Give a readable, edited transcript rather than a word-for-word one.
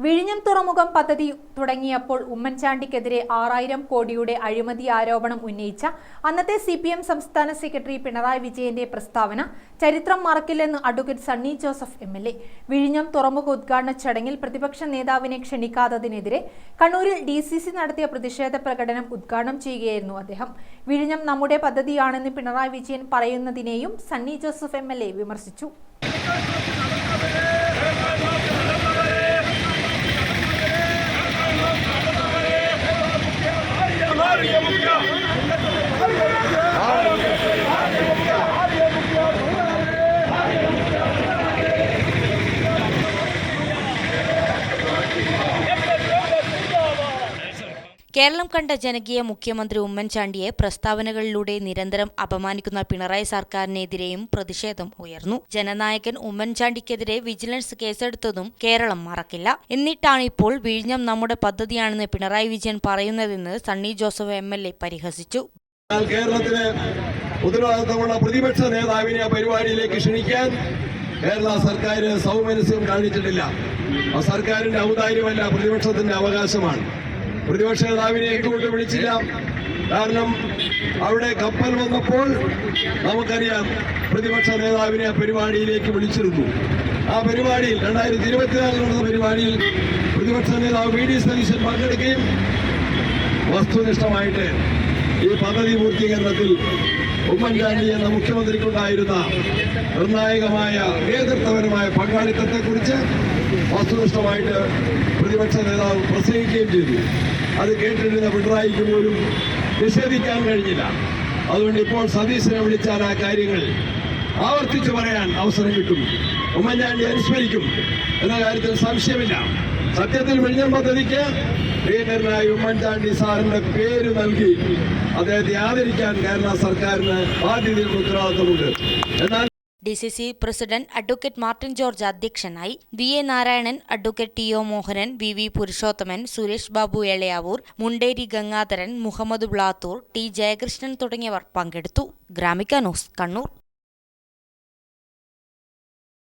വിഴിഞ്ഞം തുറമുഖം പദ്ധതി തുടങ്ങിയപ്പോൾ ഉമ്മൻചാണ്ടിക്കെതിരെ 6000 കോടിയുടെ അഴിമതി ആരോപണം ഉന്നയിച്ച അന്നത്തെ CPM സംസ്ഥാന സെക്രട്ടറി പിണറായി വിജയന്റെ പ്രസ്താവന ചരിത്രം മറക്കില്ലെന്ന് അഡ്വക്കേറ്റ് സണ്ണി ജോസഫ് MLA. വിഴിഞ്ഞം തുറമുഖ ഉദ്ഘാടന ചടങ്ങിൽ പ്രതിപക്ഷ നേതാവിനെ ക്ഷണിക്കാത്തതിനെതിരെ കണ്ണൂരിൽ DCC നടത്തിയ പ്രതിഷേധ പ്രകടനം ഉദ്ഘാടനം ചെയ്യുകയായിരുന്നു അദ്ദേഹം. വിഴിഞ്ഞം നമ്മുടെ പദ്ധതിയാണെന്ന് പിണറായി വിജയൻ പറയുന്നതിനെയും സണ്ണി ജോസഫ് MLA വിമർശിച്ചു. കേരളം കണ്ട ജനകീയ മുഖ്യമന്ത്രി ഉമ്മൻചാണ്ടിയെ പ്രസ്താവനകളിലൂടെ നിരന്തരം അപമാനിക്കുന്ന പിണറായി സർക്കാരിനെതിരെയും പ്രതിഷേധം ഉയർന്നു. ജനനായകൻ ഉമ്മൻചാണ്ടിക്കെതിരെ വിജിലൻസ് കേസെടുത്തതും കേരളം മറക്കില്ല. എന്നിട്ടാണ് ഇപ്പോൾ വിഴിഞ്ഞം നമ്മുടെ പദ്ധതിയാണെന്ന് പിണറായി വിജയൻ പറയുന്നതെന്ന് സണ്ണി ജോസഫ് MLA പരിഹസിച്ചു. കേരളത്തിലെ ഉത്തരവാദിത്തമുള്ള പ്രതിപക്ഷ നേതാവിനെ പരിപാടിയിലേക്ക് ക്ഷണിക്കാൻ കേരള സർക്കാർ സൗമനസ്യം കാണിച്ചിട്ടില്ല. ആ സർക്കാരിന്റെ ഔദാര്യമല്ല, പ്രതിപക്ഷത്തിന്റെ അവകാശമാണ്. പ്രതിപക്ഷ നേതാവിനെ എന്തുകൊണ്ട് വിളിച്ചില്ല? കാരണം അവിടെ കപ്പൽ വന്നപ്പോൾ നമുക്കറിയാം പ്രതിപക്ഷ നേതാവിനെ ആ പരിപാടിയിലേക്ക് വിളിച്ചിരുന്നു. ആ പരിപാടിയിൽ 2024 നടന്ന പരിപാടിയിൽ പ്രതിപക്ഷ നേതാവ് VD സതീശൻ പങ്കെടുക്കുകയും വസ്തുനിഷ്ഠമായിട്ട് ഈ പദ്ധതി പൂർത്തീകരണത്തിൽ ഉമ്മൻചാണ്ടി എന്ന മുഖ്യമന്ത്രിക്കുണ്ടായിരുന്ന നിർണായകമായ നേതൃത്വപരമായ പങ്കാളിത്തത്തെക്കുറിച്ച് വസ്തുനിഷ്ഠമായിട്ട് പ്രതിപക്ഷ നേതാവ് പ്രസംഗിക്കുകയും ചെയ്തു. അത് കേട്ടിരുന്ന പിണറായിക്ക് പോലും നിഷേധിക്കാൻ കഴിഞ്ഞില്ല. അതുകൊണ്ട് ഇപ്പോൾ സതീശനെ വിളിച്ചാൽ ആ കാര്യങ്ങൾ ആവർത്തിച്ചു പറയാൻ അവസരം കിട്ടും. ഉമ്മൻചാണ്ടി അനുസ്മരിക്കും എന്ന കാര്യത്തിൽ സംശയമില്ല. സത്യത്തിൽ വിഴിഞ്ഞം പദ്ധതിക്ക് ലീഡറിനായി ഉമ്മൻചാണ്ടി സാറിന്റെ പേര് നൽകി അദ്ദേഹത്തെ ആദരിക്കാൻ കേരള സർക്കാരിന് ബാധ്യതയുള്ള ഉത്തരവാദിത്തമുണ്ട്. എന്നാൽ DCC president advocate Martin George അധ്യക്ഷനായി. VA Narayanan, advocate TO Mohanan, VV Purushothaman, Suresh Babu Elayavoor, Munderi Gangadharan, Muhammad Blathur, T Jayakrishnan തുടങ്ങിയവർ പങ്കെടുത്തു. ഗ്രാമിക ന്യൂസ്, കണ്ണൂർ.